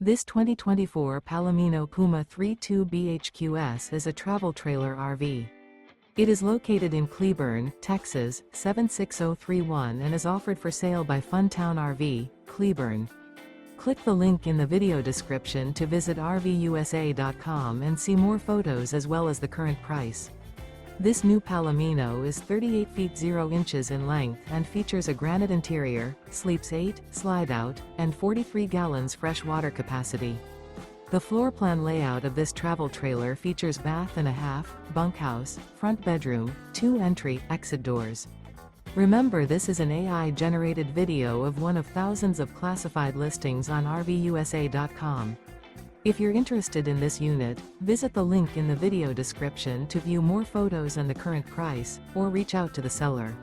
This 2024 Palomino Puma 3.2 BHQS is a travel trailer RV. It is located in Cleburne, Texas, 76031 and is offered for sale by Funtown RV, Cleburne. Click the link in the video description to visit RVUSA.com and see more photos as well as the current price. This new Palomino is 38 feet 0 inches in length and features a granite interior, sleeps 8, slide-out, and 43 gallons fresh water capacity. The floor plan layout of this travel trailer features bath and a half, bunkhouse, front bedroom, 2 entry/exit doors. Remember, this is an AI-generated video of one of thousands of classified listings on RVUSA.com. If you're interested in this unit, visit the link in the video description to view more photos and the current price, or reach out to the seller.